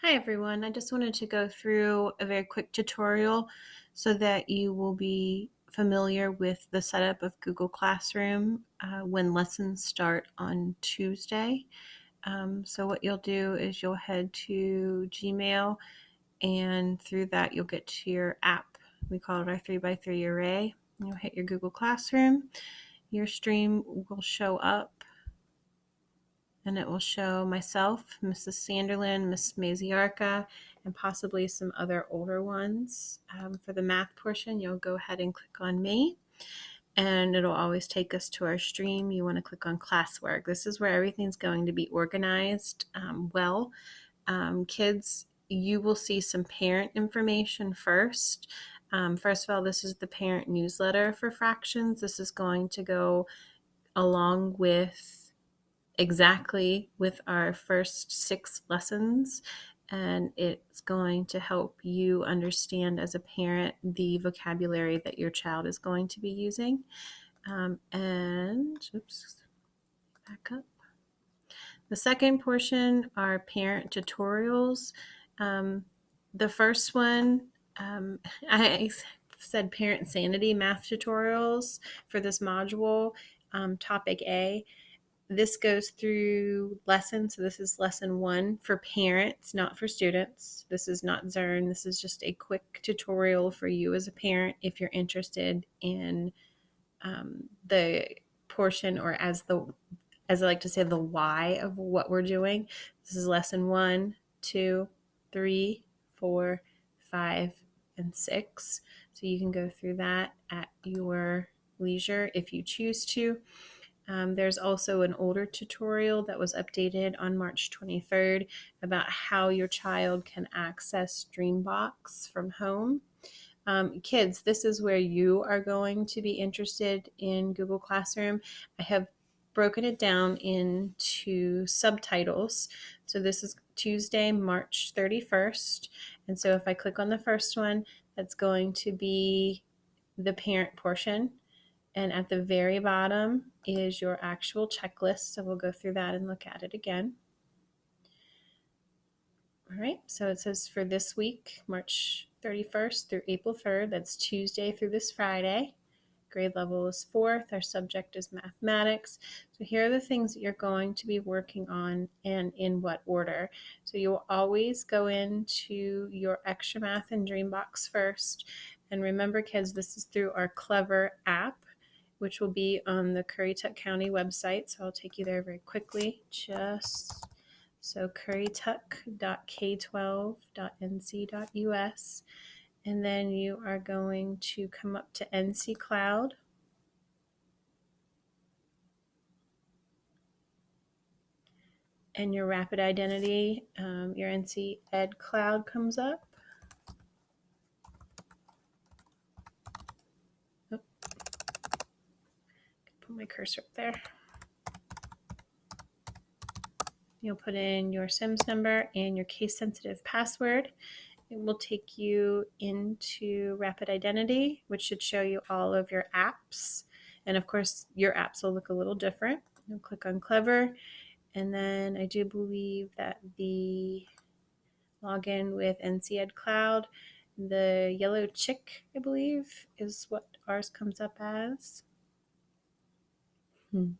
Hi everyone, I just wanted to go through a very quick tutorial so that you will be familiar with the setup of Google Classroom when lessons start on Tuesday. So what you'll do is you'll head to Gmail, and through that you'll get to your app. We call it our 3x3 array. You'll hit your Google Classroom. Your stream will show up, and it will show myself, Mrs. Sanderlin, Miss Maziarka, and possibly some other older ones. For the math portion, you'll go ahead and click on me, and it'll always take us to our stream. You want to click on classwork. This is where everything's going to be organized well. Kids, you will see some parent information first. First of all, this is the parent newsletter for fractions. This is going to go along exactly with our first 6 lessons, and it's going to help you understand as a parent the vocabulary that your child is going to be using. Back up. The second portion are parent tutorials. The first one, I said parent sanity math tutorials for this module, topic A. This goes through lessons. So this is lesson 1 for parents, not for students. This is not Zern. This is just a quick tutorial for you as a parent if you're interested in the portion, or as I like to say, the why of what we're doing. This is lesson 1, 2, 3, 4, 5, and 6. So you can go through that at your leisure if you choose to. There's also an older tutorial that was updated on March 23rd about how your child can access Dreambox from home. Kids, this is where you are going to be interested in Google Classroom. I have broken it down into subtitles. So this is Tuesday, March 31st. And so if I click on the first one, that's going to be the parent portion. And at the very bottom is your actual checklist. So we'll go through that and look at it again. All right, so it says for this week, March 31st through April 3rd, that's Tuesday through this Friday. Grade level is 4th. Our subject is mathematics. So here are the things that you're going to be working on and in what order. So you will always go into your extra math and Dreambox first. And remember, kids, this is through our Clever app, which will be on the Currituck County website. So I'll take you there very quickly. So currituck.k12.nc.us. And then you are going to come up to NC Cloud. And your rapid identity, your NC Ed Cloud comes up. Oh, put my cursor up there. You'll put in your SIMS number and your case-sensitive password. It will take you into Rapid Identity, which should show you all of your apps. And of course, your apps will look a little different. You'll click on Clever. And then I do believe that the login with NC Ed Cloud, the yellow chick, I believe, is what ours comes up as. Okay,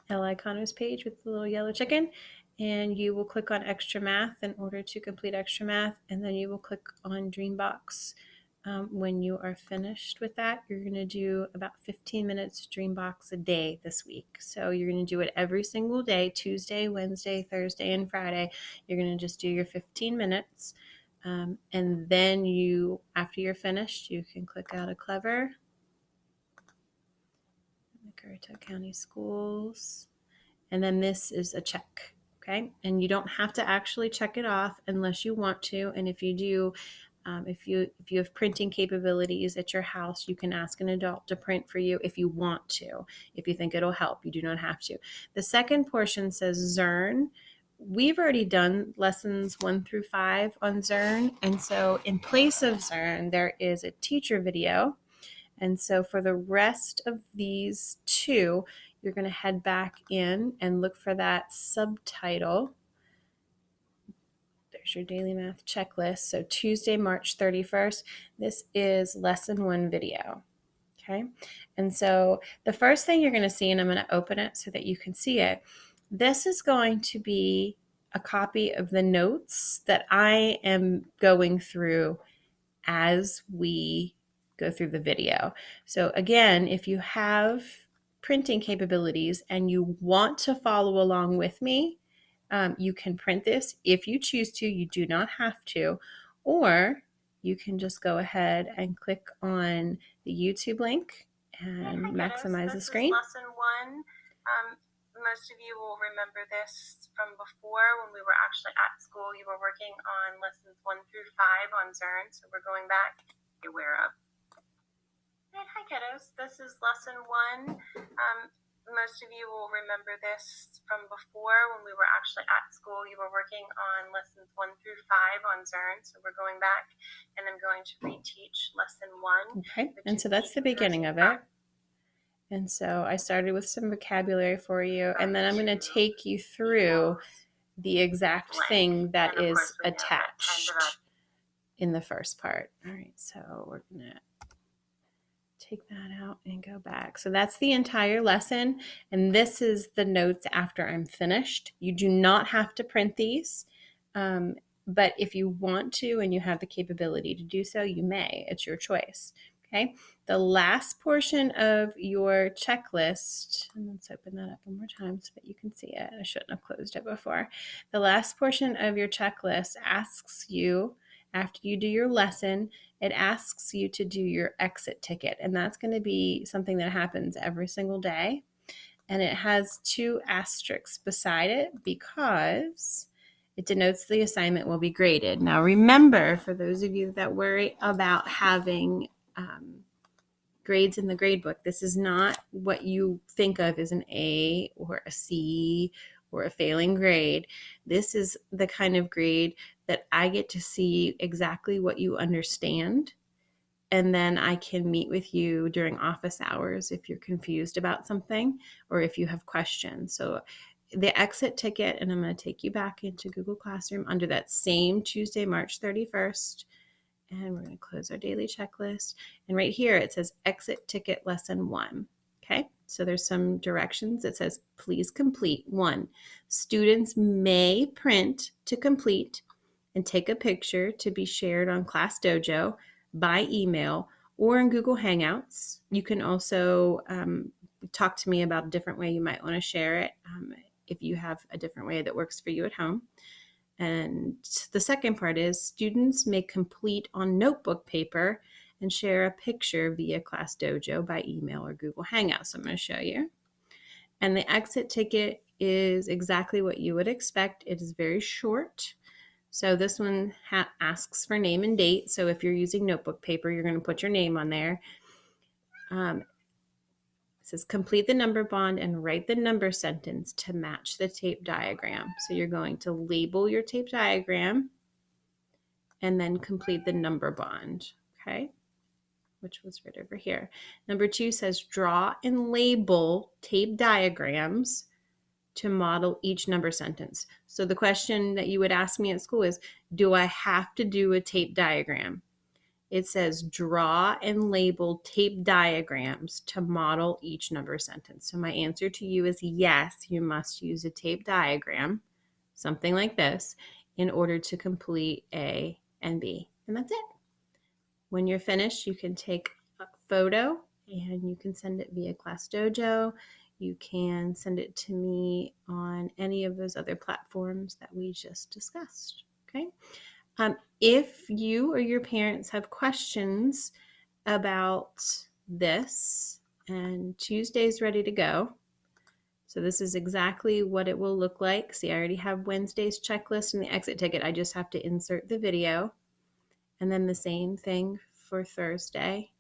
Iacano's page with the little yellow chicken, and you will click on extra math in order to complete extra math, and then you will click on Dreambox. When you are finished with that, you're going to do about 15 minutes Dreambox a day this week. So you're going to do it every single day, Tuesday, Wednesday, Thursday, and Friday. You're going to just do your 15 minutes. And then after you're finished, you can click out of Clever, the Currituck County Schools, and then this is a check. Okay, and you don't have to actually check it off unless you want to. And if you do, if you have printing capabilities at your house, you can ask an adult to print for you if you want to. If you think it'll help, you do not have to. The second portion says Zern. We've already done lessons 1 through 5 on Zern, and so in place of Zern, there is a teacher video. And so for the rest of these 2, you're going to head back in and look for that subtitle. Here's your daily math checklist. So Tuesday, March 31st, this is lesson 1 video. Okay. And so the first thing you're going to see, and I'm going to open it so that you can see it, this is going to be a copy of the notes that I am going through as we go through the video. So again, if you have printing capabilities and you want to follow along with me, you can print this if you choose to. You do not have to. Or you can just go ahead and click on the YouTube link and maximize the screen. This is lesson 1. Most of you will remember this from before when we were actually at school. You were working on lessons 1 through 5 on Zern, so we're going back. Be aware of. And hi kiddos, this is lesson 1. Most of you will remember this from before when we were actually at school. You were working on lessons 1 through 5 on Zern, so we're going back and I'm going to reteach lesson 1. Okay, and so that's the beginning of it. And so I started with some vocabulary for you, and then I'm going to take you through the exact thing that is attached in the first part. All right, so we're going to take that out and go back. So that's the entire lesson, and this is the notes after I'm finished. You do not have to print these, but if you want to and you have the capability to do so, you may. It's your choice. Okay, the last portion of your checklist, and let's open that up one more time so that you can see it. I shouldn't have closed it before. The last portion of your checklist asks you, after you do your lesson, it asks you to do your exit ticket, and that's going to be something that happens every single day. And it has 2 asterisks beside it because it denotes the assignment will be graded. Now remember, for those of you that worry about having grades in the grade book, this is not what you think of as an A or a C or a failing grade. This is the kind of grade that I get to see exactly what you understand, and then I can meet with you during office hours if you're confused about something or if you have questions. So the exit ticket, and I'm going to take you back into Google Classroom under that same Tuesday, March 31st. And we're going to close our daily checklist. And right here, it says exit ticket lesson 1. Okay, so there's some directions. It says, please complete. 1, students may print to complete and take a picture to be shared on Class Dojo by email or in Google Hangouts. You can also talk to me about a different way you might want to share it if you have a different way that works for you at home. And the second part is students may complete on notebook paper and share a picture via Class Dojo by email or Google Hangouts. So I'm going to show you. And the exit ticket is exactly what you would expect. It is very short. So this one asks for name and date. So if you're using notebook paper, you're going to put your name on there. It says complete the number bond and write the number sentence to match the tape diagram. So you're going to label your tape diagram and then complete the number bond, okay? Which was right over here. Number 2 says draw and label tape diagrams to model each number sentence. So the question that you would ask me at school is, do I have to do a tape diagram? It says draw and label tape diagrams to model each number sentence. So my answer to you is yes, you must use a tape diagram, something like this, in order to complete A and B. And that's it. When you're finished, you can take a photo and you can send it via Class Dojo. You can send it to me on any of those other platforms that we just discussed, okay? If you or your parents have questions about this, and Tuesday's ready to go. So this is exactly what it will look like. See, I already have Wednesday's checklist and the exit ticket. I just have to insert the video. And then the same thing for Thursday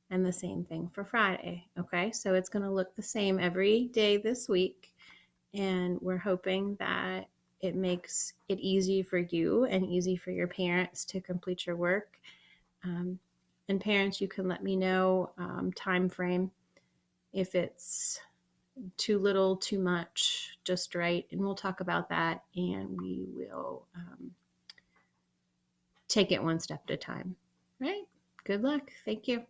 and the same thing for Friday. Okay, so it's going to look the same every day this week. And we're hoping that it makes it easy for you and easy for your parents to complete your work. And parents, you can let me know time frame if it's too little, too much, just right, and we'll talk about that, and we will take it one step at a time. Right? Good luck. Thank you.